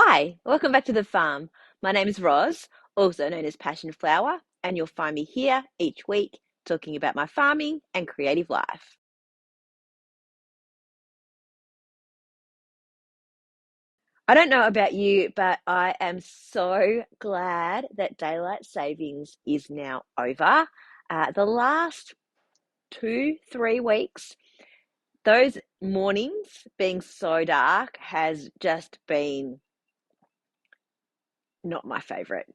Hi, welcome back to the farm. My name is Roz, also known as Passion Flower, and you'll find me here each week talking about my farming and creative life. I don't know about you, but I am so glad that daylight savings is now over. The last 2, 3 weeks, those mornings being so dark has just been not my favorite.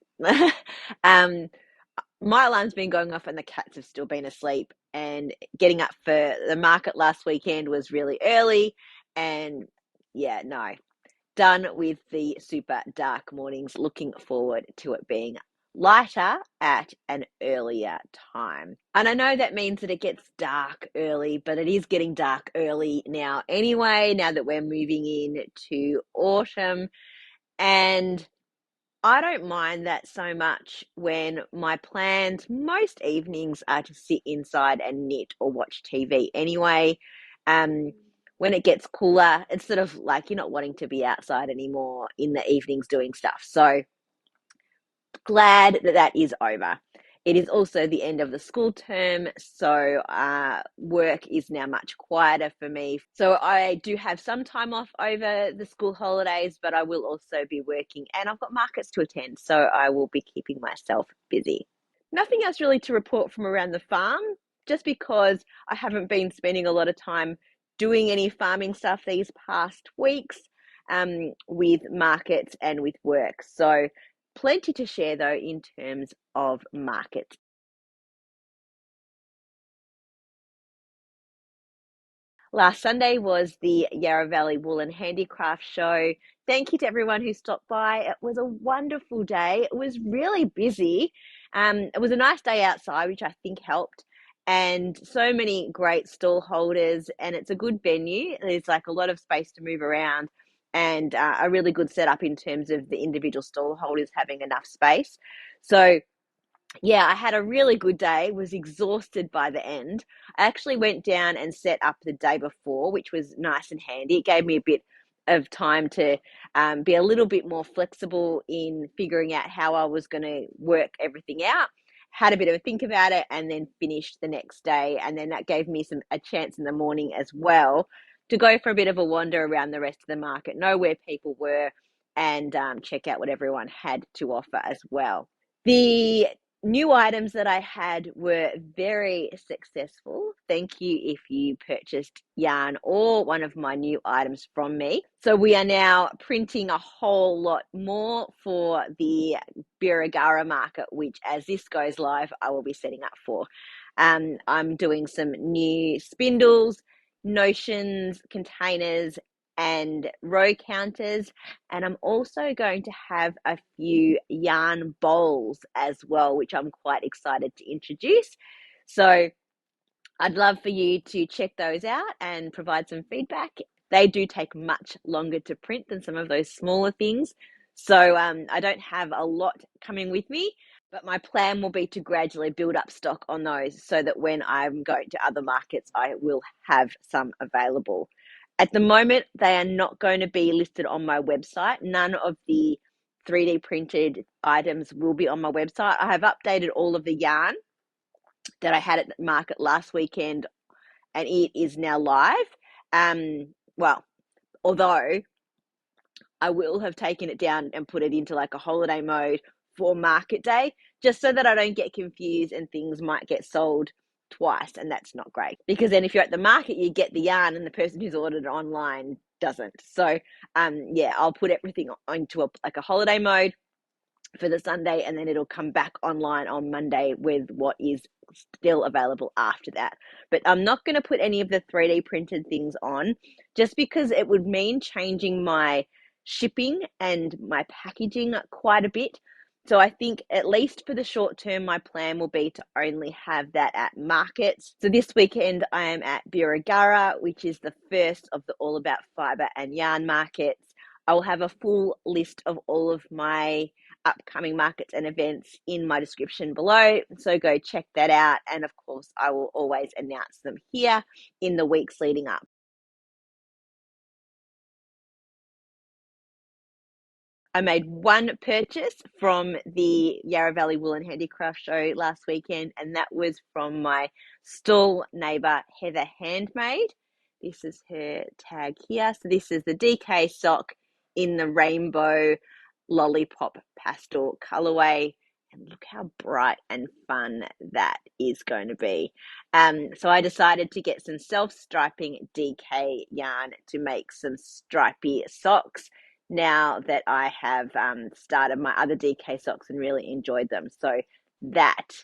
um, my alarm's been going off and the cats have still been asleep, and getting up for the market last weekend was really early. And yeah, no, done with the super dark mornings. Looking forward to it being lighter at an earlier time. And I know that means that it gets dark early, but it is getting dark early now anyway, now that we're moving in to autumn. And I don't mind that so much when my plans most evenings are to sit inside and knit or watch TV anyway. Um, when it gets cooler, it's sort of like you're not wanting to be outside anymore in the evenings doing stuff. So glad that that is over. It is also the end of the school term, so work is now much quieter for me. So I do have some time off over the school holidays, but I will also be working and I've got markets to attend, so I will be keeping myself busy. Nothing else really to report from around the farm, just because I haven't been spending a lot of time doing any farming stuff these past weeks with markets and with work. So plenty to share though in terms of markets. Last Sunday was the Yarra Valley Wool and Handicraft Show. Thank you to everyone who stopped by. It was a wonderful day. It was really busy. It was a nice day outside, which I think helped. And so many great stall holders, and it's a good venue. There's like a lot of space to move around, and a really good setup in terms of the individual stall holders having enough space. So yeah, I had a really good day, was exhausted by the end. I actually went down and set up the day before, which was nice and handy. It gave me a bit of time to be a little bit more flexible in figuring out how I was going to work everything out. Had a bit of a think about it and then finished the next day. And then that gave me a chance in the morning as well to go for a bit of a wander around the rest of the market, know where people were, and check out what everyone had to offer as well. The new items that I had were very successful. Thank you if you purchased yarn or one of my new items from me. So we are now printing a whole lot more for the Birregurra market, which as this goes live, I will be setting up for. I'm doing some new spindles, notions, containers, and row counters, and I'm also going to have a few yarn bowls as well, which I'm quite excited to introduce. So I'd love for you to check those out and provide some feedback. They do take much longer to print than some of those smaller things. So I don't have a lot coming with me, but my plan will be to gradually build up stock on those so that when I'm going to other markets, I will have some available. At the moment, they are not going to be listed on my website. None of the 3D printed items will be on my website. I have updated all of the yarn that I had at the market last weekend, and it is now live. Well, although I will have taken it down and put it into like a holiday mode for market day, just so that I don't get confused and things might get sold twice, and that's not great, because then if you're at the market you get the yarn and the person who's ordered it online doesn't. So yeah, I'll put everything into like a holiday mode for the Sunday, and then it'll come back online on Monday with what is still available after that. But I'm not going to put any of the 3D printed things on, just because it would mean changing my shipping and my packaging quite a bit. So I think at least for the short term, my plan will be to only have that at markets. So this weekend I am at Birregurra, which is the first of the All About Fibre and Yarn markets. I will have a full list of all of my upcoming markets and events in my description below. So go check that out. And of course, I will always announce them here in the weeks leading up. I made one purchase from the Yarra Valley Wool and Handicraft show last weekend, and that was from my stall neighbour, Heather Handmade. This is her tag here. So this is the DK sock in the rainbow lollipop pastel colorway. And look how bright and fun that is going to be. So I decided to get some self-striping DK yarn to make some stripy socks now that I have started my other DK socks and really enjoyed them. So that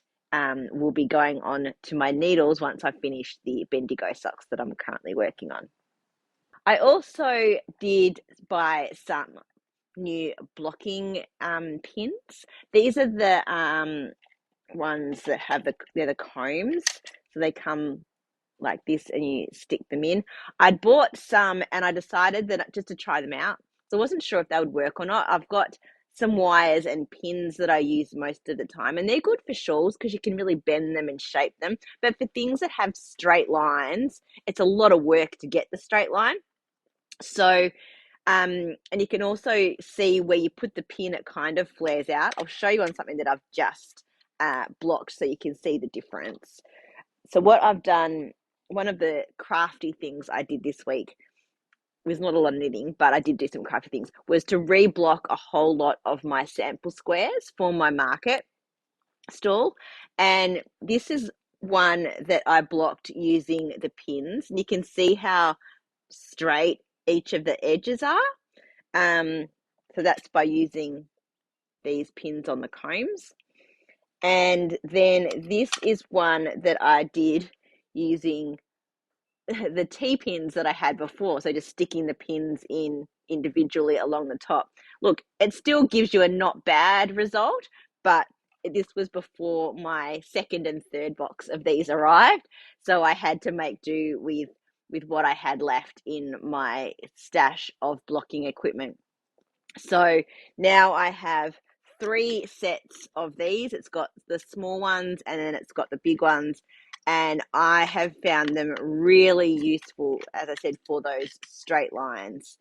will be going on to my needles once I finish the Bendigo socks that I'm currently working on. I also did buy some new blocking pins. These are the ones that have they're the combs, so they come like this and you stick them in. I'd bought some and I decided that just to try them out. So I wasn't sure if they would work or not. I've got some wires and pins that I use most of the time, and they're good for shawls because you can really bend them and shape them. But for things that have straight lines, it's a lot of work to get the straight line. So and you can also see where you put the pin, it kind of flares out. I'll show you on something that I've just blocked so you can see the difference. So what I've done, one of the crafty things I did this week was not a lot of knitting, but I did do some crafty things, was to reblock a whole lot of my sample squares for my market stall. And this is one that I blocked using the pins. And you can see how straight each of the edges are. So that's by using these pins on the combs. And then this is one that I did using the T-pins that I had before. So just sticking the pins in individually along the top. Look, it still gives you a not bad result, but this was before my second and third box of these arrived. So I had to make do with what I had left in my stash of blocking equipment. So now I have 3 sets of these. It's got the small ones and then it's got the big ones. And I have found them really useful, as I said, for those straight lines.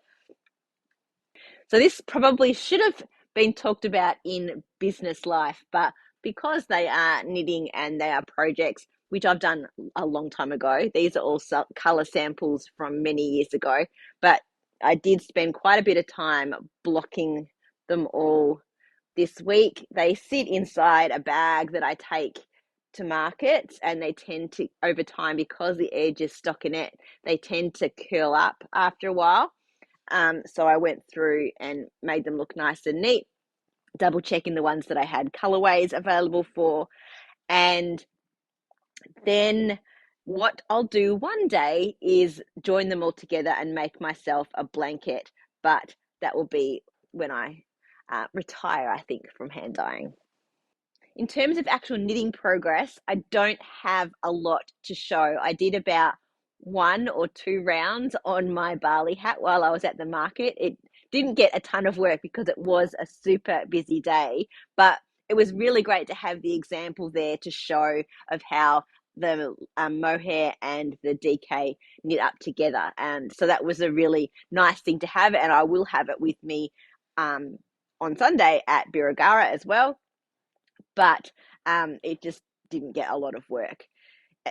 So this probably should have been talked about in business life, but because they are knitting and they are projects, which I've done a long time ago, these are all colour samples from many years ago, but I did spend quite a bit of time blocking them all this week. They sit inside a bag that I take to market, and they tend to, over time, because the edge is stockinette, they tend to curl up after a while. So I went through and made them look nice and neat, double checking the ones that I had colorways available for. And then what I'll do one day is join them all together and make myself a blanket, but that will be when I retire, I think, from hand dyeing. In terms of actual knitting progress, I don't have a lot to show. I did about 1 or 2 rounds on my barley hat while I was at the market. It didn't get a ton of work because it was a super busy day, but it was really great to have the example there to show of how the mohair and the DK knit up together. And so that was a really nice thing to have, and I will have it with me on Sunday at Birregurra as well. But it just didn't get a lot of work.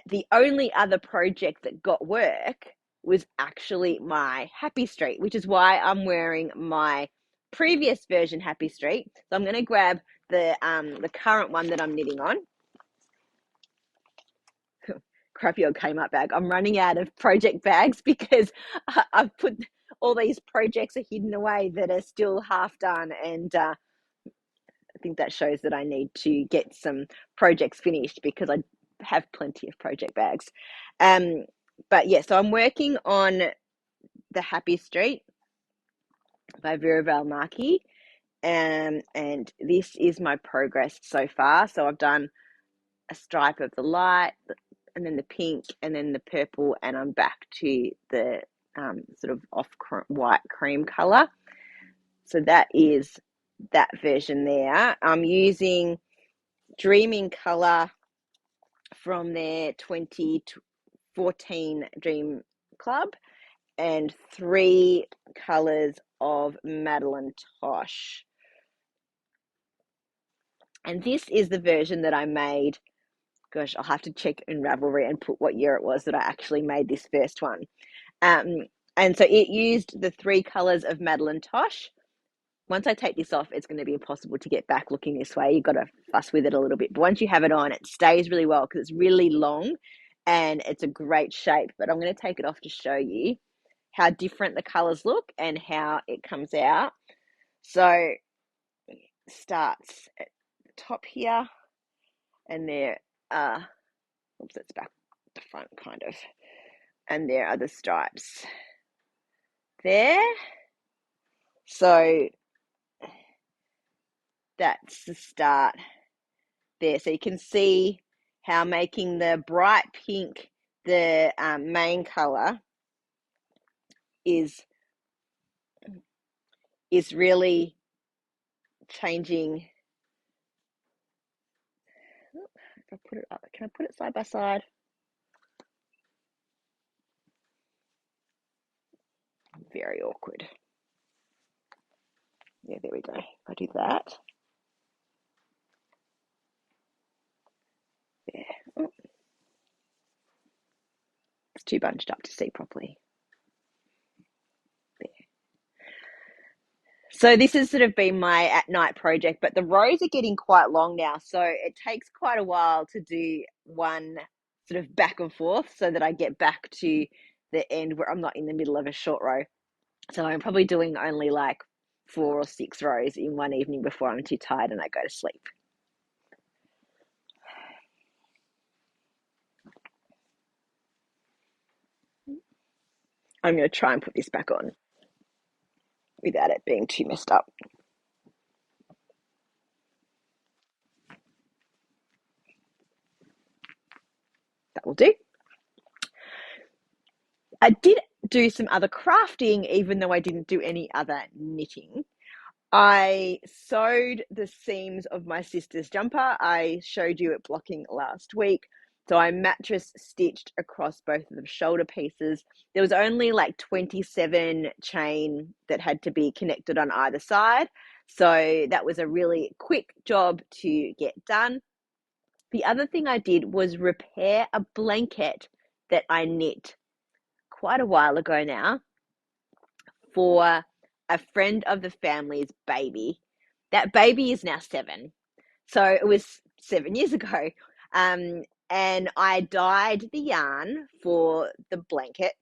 The only other project that got work was actually my Happy Street, which is why I'm wearing my previous version Happy Street. So I'm going to grab the current one that I'm knitting on. Crappy old Kmart bag. I'm running out of project bags because I've put all these projects are hidden away that are still half done, and I think that shows that I need to get some projects finished because I have plenty of project bags. But yeah, so I'm working on the Happy Street by Vera Valmarki, and this is my progress so far. So I've done a stripe of the light, and then the pink, and then the purple, and I'm back to the sort of off white cream color. So that is that version there. I'm using Dreaming color from their 2014 Dream Club and 3 colors of Madeline Tosh. And this is the version that I made. Gosh, I'll have to check in Ravelry and put what year it was that I actually made this first one. And so it used the 3 colors of Madeline Tosh. Once I take this off, it's going to be impossible to get back looking this way. You've got to fuss with it a little bit. But once you have it on, it stays really well because it's really long and it's a great shape. But I'm going to take it off to show you how different the colors look and how it comes out. So it starts at the top here, and there are, oops, it's back the front kind of, and there are the stripes there. So that's the start there. So you can see how making the bright pink the main color is really changing. If I put it up, can I put it side by side? Very awkward. Yeah, there we go. If I do that. There. Oh. It's too bunched up to see properly. There. So this has sort of been my at night project, but the rows are getting quite long now. So it takes quite a while to do one sort of back and forth so that I get back to the end where I'm not in the middle of a short row. So I'm probably doing only like 4 or 6 rows in one evening before I'm too tired and I go to sleep. I'm going to try and put this back on without it being too messed up. That will do. I did do some other crafting, even though I didn't do any other knitting. I sewed the seams of my sister's jumper. I showed you it blocking last week. So I mattress stitched across both of the shoulder pieces. There was only like 27 chain that had to be connected on either side. So that was a really quick job to get done. The other thing I did was repair a blanket that I knit quite a while ago now for a friend of the family's baby. That baby is now 7. So it was 7 years ago. And I dyed the yarn for the blanket,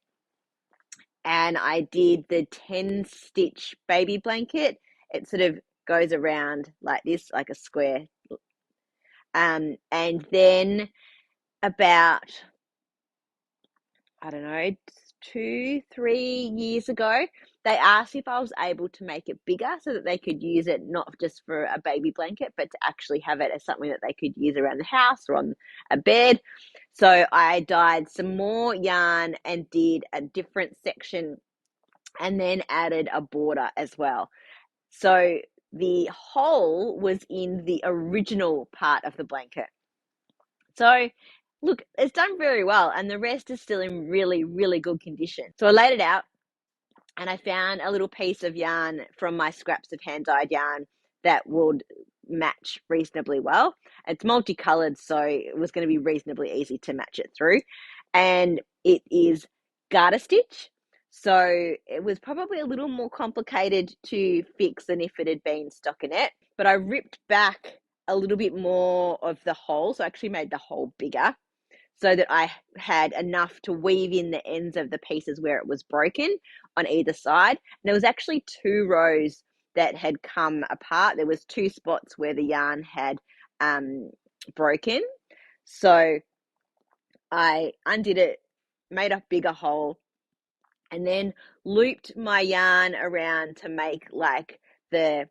and I did the 10 stitch baby blanket. It sort of goes around like this, like a square. And then about, I don't know, 2-3 years ago, they asked if I was able to make it bigger so that they could use it not just for a baby blanket, but to actually have it as something that they could use around the house or on a bed. So I dyed some more yarn and did a different section and then added a border as well. So the hole was in the original part of the blanket. So look, it's done very well, and the rest is still in really, really good condition. So I laid it out, and I found a little piece of yarn from my scraps of hand-dyed yarn that would match reasonably well. It's multicolored, so it was going to be reasonably easy to match it through. And it is garter stitch. So it was probably a little more complicated to fix than if it had been stockinette, but I ripped back a little bit more of the hole, so I actually made the hole bigger so that I had enough to weave in the ends of the pieces where it was broken on either side. And there was actually 2 rows that had come apart. There was 2 spots where the yarn had broken. So I undid it, made a bigger hole, and then looped my yarn around to make like it's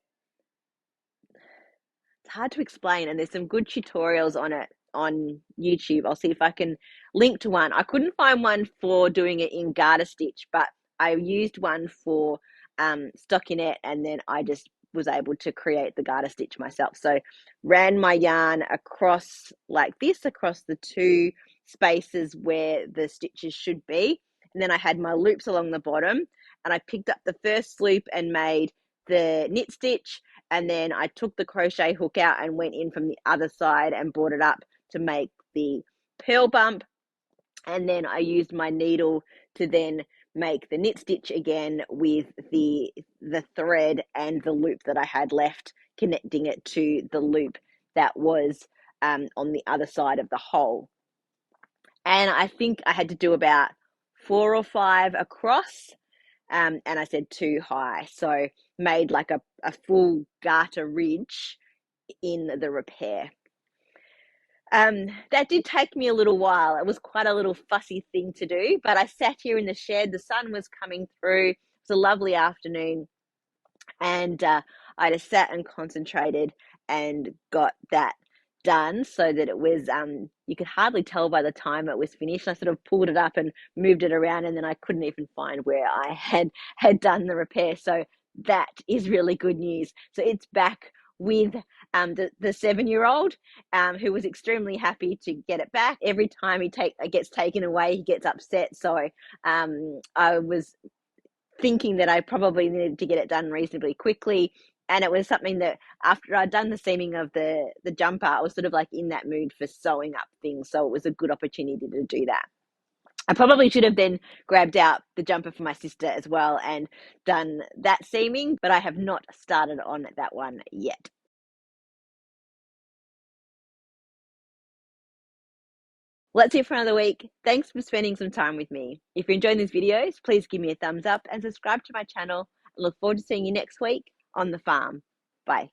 hard to explain, and there's some good tutorials on it on YouTube. I'll see if I can link to one. I couldn't find one for doing it in garter stitch, but I used one for stockinette, and then I just was able to create the garter stitch myself. So ran my yarn across like this, across the 2 spaces where the stitches should be. And then I had my loops along the bottom, and I picked up the first loop and made the knit stitch, and then I took the crochet hook out and went in from the other side and brought it up to make the purl bump. And then I used my needle to then make the knit stitch again with the thread and the loop that I had left, connecting it to the loop that was on the other side of the hole. And I think I had to do about 4 or 5 across, and I said 2 high, so made like a full garter ridge in the repair. That did take me a little while. It was quite a little fussy thing to do, but I sat here in the shed. The sun was coming through. It was a lovely afternoon, and I just sat and concentrated and got that done so that it was, you could hardly tell by the time it was finished. I sort of pulled it up and moved it around, and then I couldn't even find where I had done the repair. So that is really good news. So it's back with the 7-year-old, who was extremely happy to get it back. Every time it gets taken away, he gets upset. So I was thinking that I probably needed to get it done reasonably quickly. And it was something that after I'd done the seaming of the jumper, I was sort of like in that mood for sewing up things. So it was a good opportunity to do that. I probably should have then grabbed out the jumper for my sister as well and done that seaming, but I have not started on that one yet. Well, that's it for another week. Thanks for spending some time with me. If you're enjoying these videos, please give me a thumbs up and subscribe to my channel. I look forward to seeing you next week on the farm. Bye.